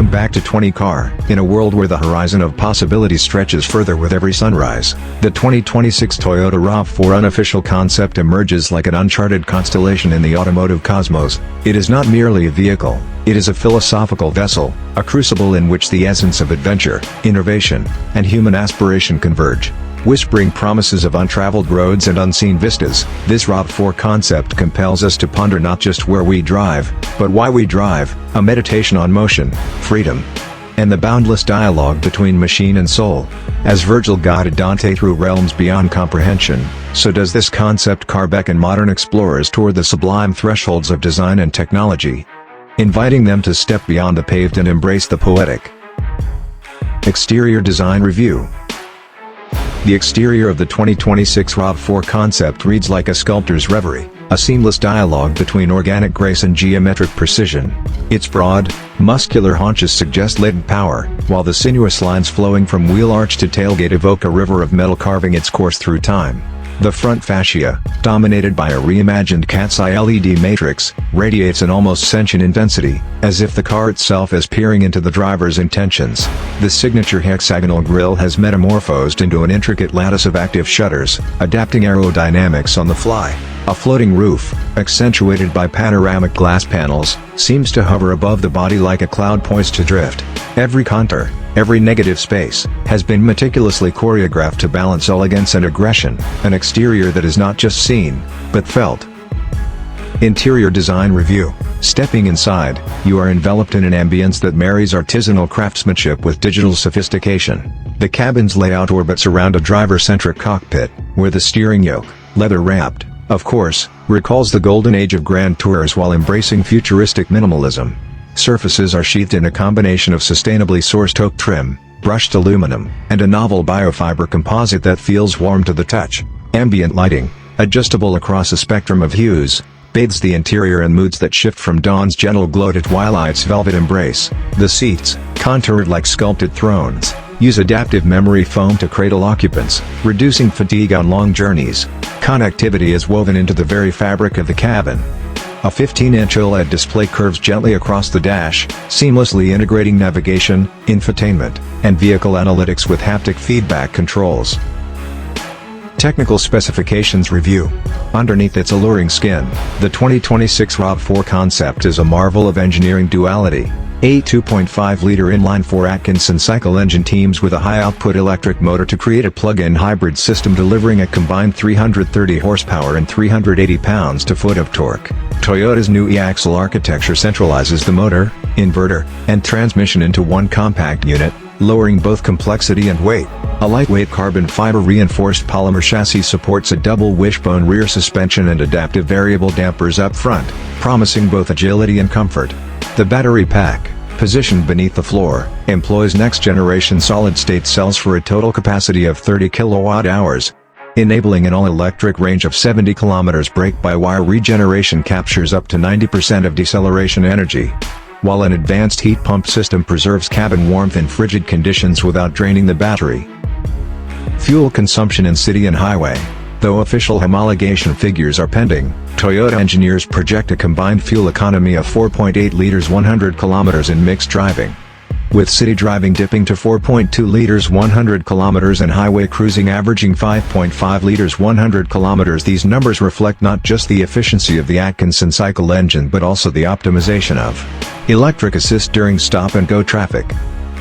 Welcome back to 20 Car. In a world where the horizon of possibilities stretches further with every sunrise, the 2026 Toyota RAV4 Unofficial Concept emerges like an uncharted constellation in the automotive cosmos. It is not merely a vehicle, it is a philosophical vessel, a crucible in which the essence of adventure, innovation, and human aspiration converge. Whispering promises of untraveled roads and unseen vistas, this RAV4 concept compels us to ponder not just where we drive, but why we drive, a meditation on motion, freedom, and the boundless dialogue between machine and soul. As Virgil guided Dante through realms beyond comprehension, so does this concept car beckon modern explorers toward the sublime thresholds of design and technology, inviting them to step beyond the paved and embrace the poetic. Exterior Design Review. The exterior of the 2026 RAV4 concept reads like a sculptor's reverie, a seamless dialogue between organic grace and geometric precision. Its broad, muscular haunches suggest latent power, while the sinuous lines flowing from wheel arch to tailgate evoke a river of metal carving its course through time. The front fascia, dominated by a reimagined cat's eye LED matrix, radiates an almost sentient intensity, as if the car itself is peering into the driver's intentions. The signature hexagonal grille has metamorphosed into an intricate lattice of active shutters, adapting aerodynamics on the fly. A floating roof, accentuated by panoramic glass panels, seems to hover above the body like a cloud poised to drift. Every contour, every negative space, has been meticulously choreographed to balance elegance and aggression, an exterior that is not just seen, but felt. Interior Design Review. Stepping inside, you are enveloped in an ambience that marries artisanal craftsmanship with digital sophistication. The cabin's layout orbits around a driver-centric cockpit, where the steering yoke, leather-wrapped, of course, recalls the golden age of grand tours while embracing futuristic minimalism. Surfaces are sheathed in a combination of sustainably sourced oak trim, brushed aluminum, and a novel biofiber composite that feels warm to the touch. Ambient lighting, adjustable across a spectrum of hues, bathes the interior in moods that shift from dawn's gentle glow to twilight's velvet embrace. The seats, contoured like sculpted thrones, use adaptive memory foam to cradle occupants, reducing fatigue on long journeys. Connectivity is woven into the very fabric of the cabin. A 15-inch OLED display curves gently across the dash, seamlessly integrating navigation, infotainment, and vehicle analytics with haptic feedback controls. Technical Specifications Review. Underneath its alluring skin, the 2026 RAV4 concept is a marvel of engineering duality. A 2.5-liter inline-4 Atkinson cycle engine teams with a high-output electric motor to create a plug-in hybrid system delivering a combined 330 horsepower and 380 pounds-to-foot of torque. Toyota's new e-axle architecture centralizes the motor, inverter, and transmission into one compact unit, lowering both complexity and weight. A lightweight carbon fiber reinforced polymer chassis supports a double wishbone rear suspension and adaptive variable dampers up front, promising both agility and comfort. The battery pack, positioned beneath the floor, employs next-generation solid-state cells for a total capacity of 30 kilowatt-hours, enabling an all-electric range of 70 kilometers. Brake-by-wire regeneration captures up to 90% of deceleration energy, while an advanced heat pump system preserves cabin warmth in frigid conditions without draining the battery. Fuel consumption in city and highway. Though official homologation figures are pending, Toyota engineers project a combined fuel economy of 4.8 liters 100 kilometers in mixed driving, with city driving dipping to 4.2 liters 100 kilometers and highway cruising averaging 5.5 liters 100 kilometers. These numbers reflect not just the efficiency of the Atkinson cycle engine but also the optimization of electric assist during stop-and-go traffic.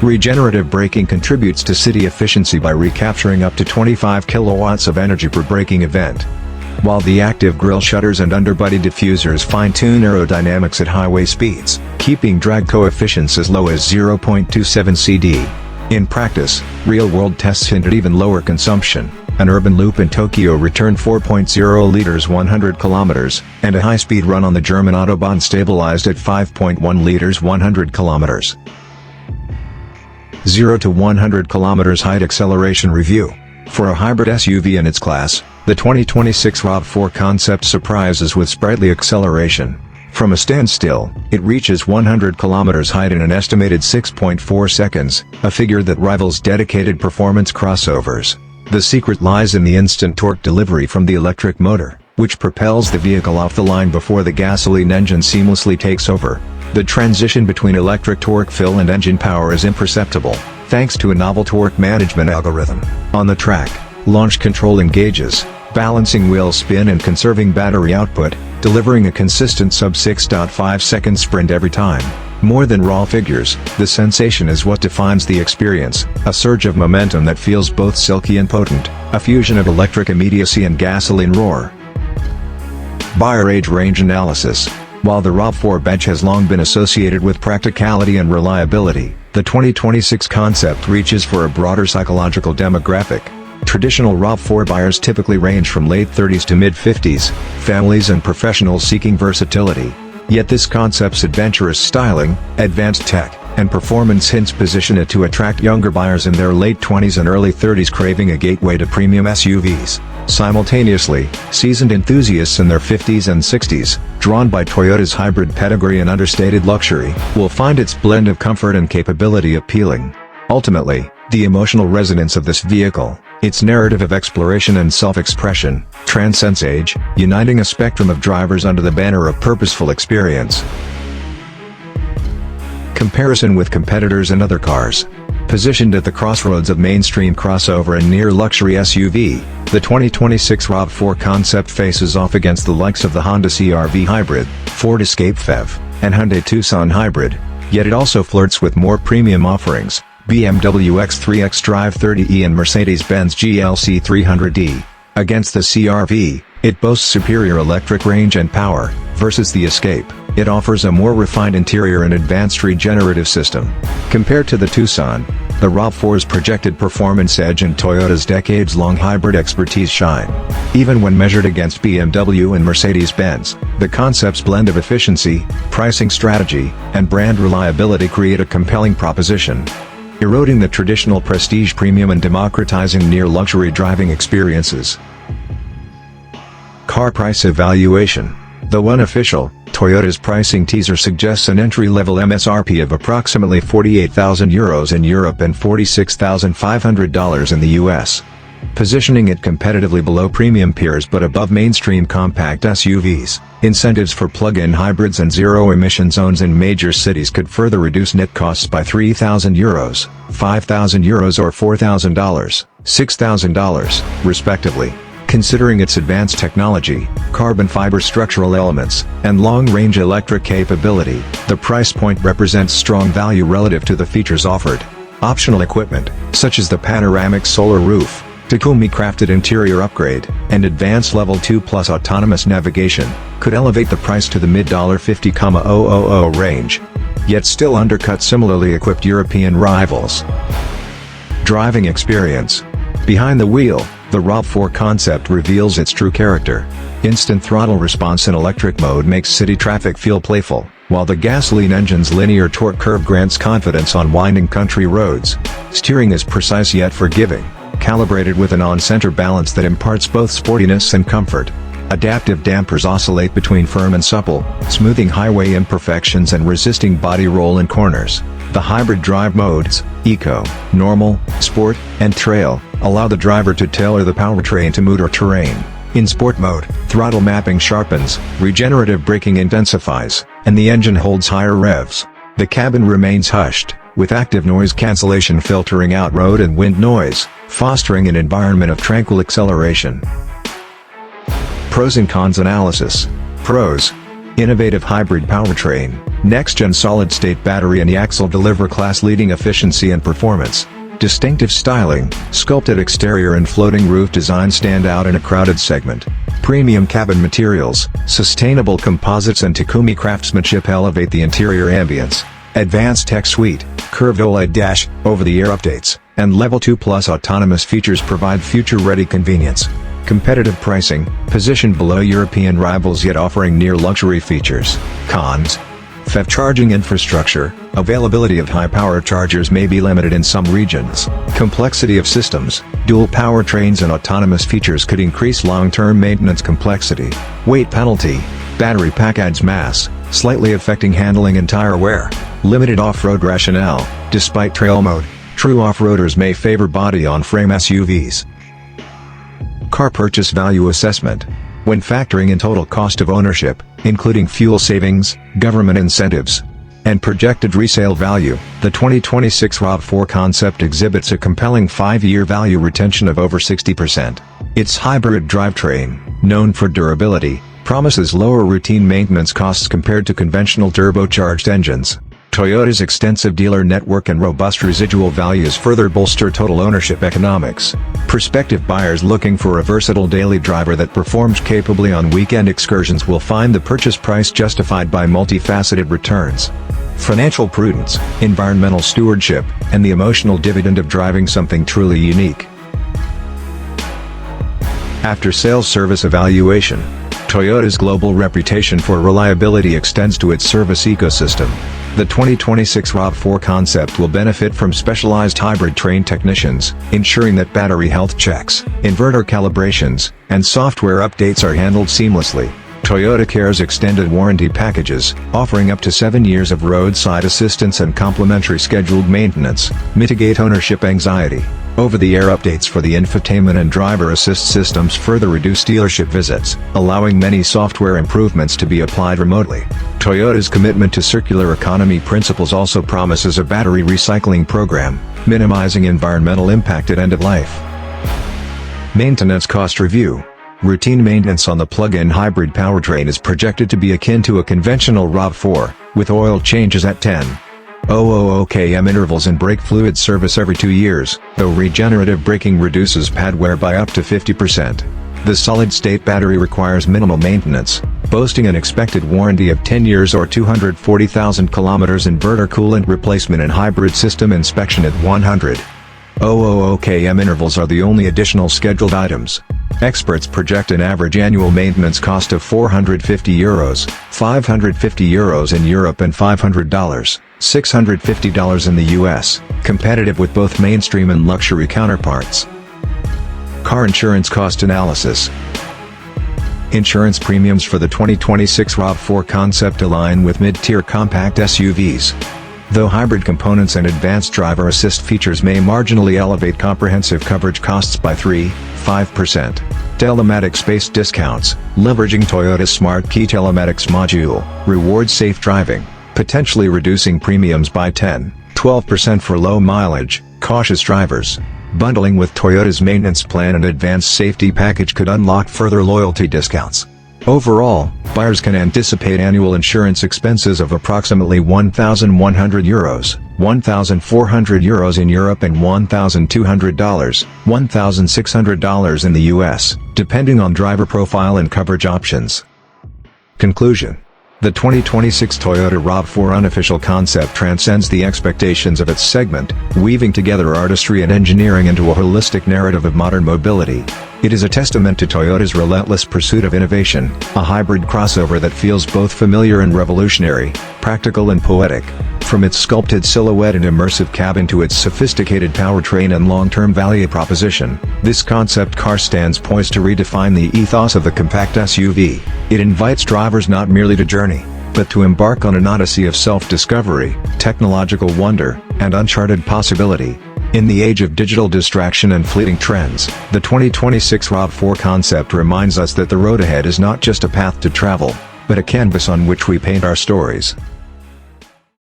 Regenerative braking contributes to city efficiency by recapturing up to 25 kilowatts of energy per braking event, while the active grille shutters and underbody diffusers fine-tune aerodynamics at highway speeds, keeping drag coefficients as low as 0.27 CD. In practice, real-world tests hint at even lower consumption. An urban loop in Tokyo returned 4.0 liters 100 kilometers, and a high-speed run on the German Autobahn stabilized at 5.1 liters 100 kilometers. 0 to 100 kilometers height acceleration review. For a hybrid SUV in its class, the 2026 RAV4 concept surprises with sprightly acceleration. From a standstill, it reaches 100 kilometers height in an estimated 6.4 seconds, a figure that rivals dedicated performance crossovers. The secret lies in the instant torque delivery from the electric motor. which propels the vehicle off the line before the gasoline engine seamlessly takes over. The transition between electric torque fill and engine power is imperceptible, thanks to a novel torque management algorithm. On the track, launch control engages, balancing wheel spin and conserving battery output, delivering a consistent sub-6.5 second sprint every time. More than raw figures, the sensation is what defines the experience, a surge of momentum that feels both silky and potent, a fusion of electric immediacy and gasoline roar. Buyer age range analysis. While the RAV4 bench has long been associated with practicality and reliability, the 2026 concept reaches for a broader psychological demographic. Traditional RAV4 buyers typically range from late 30s to mid-50s, families and professionals seeking versatility. Yet this concept's adventurous styling, advanced tech, and performance hints position it to attract younger buyers in their late 20s and early 30s craving a gateway to premium SUVs. Simultaneously, seasoned enthusiasts in their 50s and 60s, drawn by Toyota's hybrid pedigree and understated luxury, will find its blend of comfort and capability appealing. Ultimately, the emotional resonance of this vehicle, its narrative of exploration and self-expression, transcends age, uniting a spectrum of drivers under the banner of purposeful experience. Comparison with competitors and other cars. Positioned at the crossroads of mainstream crossover and near-luxury SUV, the 2026 RAV4 concept faces off against the likes of the Honda CR-V Hybrid, Ford Escape PHEV, and Hyundai Tucson Hybrid, yet it also flirts with more premium offerings, BMW X3 xDrive 30e and Mercedes-Benz GLC 300D. Against the CR-V, it boasts superior electric range and power, versus the Escape, it offers a more refined interior and advanced regenerative system. Compared to the Tucson, the RAV4's projected performance edge and Toyota's decades-long hybrid expertise shine. Even when measured against BMW and Mercedes-Benz, the concept's blend of efficiency, pricing strategy, and brand reliability create a compelling proposition. Eroding the traditional prestige premium and democratizing near-luxury driving experiences. Car price evaluation. Though unofficial, Toyota's pricing teaser suggests an entry-level MSRP of approximately €48,000 in Europe and $46,500 in the US. Positioning it competitively below premium peers but above mainstream compact SUVs, incentives for plug-in hybrids and zero-emission zones in major cities could further reduce net costs by €3,000, €5,000 or $4,000, $6,000, respectively. Considering its advanced technology, carbon fiber structural elements, and long-range electric capability, the price point represents strong value relative to the features offered. Optional equipment, such as the panoramic solar roof, Takumi-crafted interior upgrade, and advanced Level 2 Plus autonomous navigation, could elevate the price to the mid-$50,000 range. Yet still undercut similarly equipped European rivals. Driving experience. Behind the wheel, the RAV4 concept reveals its true character. Instant throttle response in electric mode makes city traffic feel playful, while the gasoline engine's linear torque curve grants confidence on winding country roads. Steering is precise yet forgiving, calibrated with an on-center balance that imparts both sportiness and comfort. Adaptive dampers oscillate between firm and supple, smoothing highway imperfections and resisting body roll in corners. The hybrid drive modes, Eco, Normal, Sport, and Trail, allow the driver to tailor the powertrain to mood or terrain. In Sport mode, throttle mapping sharpens, regenerative braking intensifies, and the engine holds higher revs. The cabin remains hushed, with active noise cancellation filtering out road and wind noise, fostering an environment of tranquil acceleration. Pros and cons analysis. Pros. Innovative hybrid powertrain, next-gen solid-state battery and e-axle deliver class-leading efficiency and performance. Distinctive styling, sculpted exterior and floating roof design stand out in a crowded segment. Premium cabin materials, sustainable composites and Takumi craftsmanship elevate the interior ambience. Advanced tech suite, curved OLED dash, over-the-air updates, and Level 2 Plus autonomous features provide future-ready convenience. Competitive pricing, positioned below European rivals yet offering near-luxury features. Cons. PHEV charging infrastructure, availability of high-power chargers may be limited in some regions. Complexity of systems, dual powertrains and autonomous features could increase long-term maintenance complexity. Weight penalty, battery pack adds mass, slightly affecting handling and tire wear. Limited off-road rationale, despite trail mode, true off-roaders may favor body-on-frame SUVs. Car purchase value assessment. When factoring in total cost of ownership, including fuel savings, government incentives, and projected resale value, the 2026 RAV4 Concept exhibits a compelling 5-year value retention of over 60%. Its hybrid drivetrain, known for durability, promises lower routine maintenance costs compared to conventional turbocharged engines. Toyota's extensive dealer network and robust residual values further bolster total ownership economics. Prospective buyers looking for a versatile daily driver that performs capably on weekend excursions will find the purchase price justified by multifaceted returns, financial prudence, environmental stewardship, and the emotional dividend of driving something truly unique. After-sales service evaluation. Toyota's global reputation for reliability extends to its service ecosystem. The 2026 RAV4 Concept will benefit from specialized hybrid-trained technicians, ensuring that battery health checks, inverter calibrations, and software updates are handled seamlessly. Toyota Care's extended warranty packages, offering up to 7 years of roadside assistance and complimentary scheduled maintenance, mitigate ownership anxiety. Over-the-air updates for the infotainment and driver assist systems further reduce dealership visits, allowing many software improvements to be applied remotely. Toyota's commitment to circular economy principles also promises a battery recycling program, minimizing environmental impact at end of life. Maintenance cost review. Routine maintenance on the plug-in hybrid powertrain is projected to be akin to a conventional RAV4, with oil changes at 10,000 km intervals and brake fluid service every 2 years, though regenerative braking reduces pad wear by up to 50%. The solid-state battery requires minimal maintenance, boasting an expected warranty of 10 years or 240,000 kilometers. Inverter coolant replacement and hybrid system inspection at 100,000 km intervals are the only additional scheduled items. Experts project an average annual maintenance cost of €450, €550 in Europe and $500, $650 in the US, competitive with both mainstream and luxury counterparts. Car insurance cost analysis. Insurance premiums for the 2026 RAV4 Concept align with mid-tier compact SUVs. Though hybrid components and advanced driver assist features may marginally elevate comprehensive coverage costs by 3–5%. Telematics-based discounts, leveraging Toyota's Smart Key telematics module, rewards safe driving, potentially reducing premiums by 10–12% for low-mileage, cautious drivers. Bundling with Toyota's maintenance plan and advanced safety package could unlock further loyalty discounts. Overall, buyers can anticipate annual insurance expenses of approximately €1,100, €1,400 in Europe and $1,200, $1,600 in the US, depending on driver profile and coverage options. Conclusion. The 2026 Toyota RAV4 Unofficial Concept transcends the expectations of its segment, weaving together artistry and engineering into a holistic narrative of modern mobility. It is a testament to Toyota's relentless pursuit of innovation, a hybrid crossover that feels both familiar and revolutionary, practical and poetic. From its sculpted silhouette and immersive cabin to its sophisticated powertrain and long-term value proposition, this concept car stands poised to redefine the ethos of the compact SUV. It invites drivers not merely to journey, but to embark on an odyssey of self-discovery, technological wonder, and uncharted possibility. In the age of digital distraction and fleeting trends, the 2026 RAV4 Concept reminds us that the road ahead is not just a path to travel, but a canvas on which we paint our stories.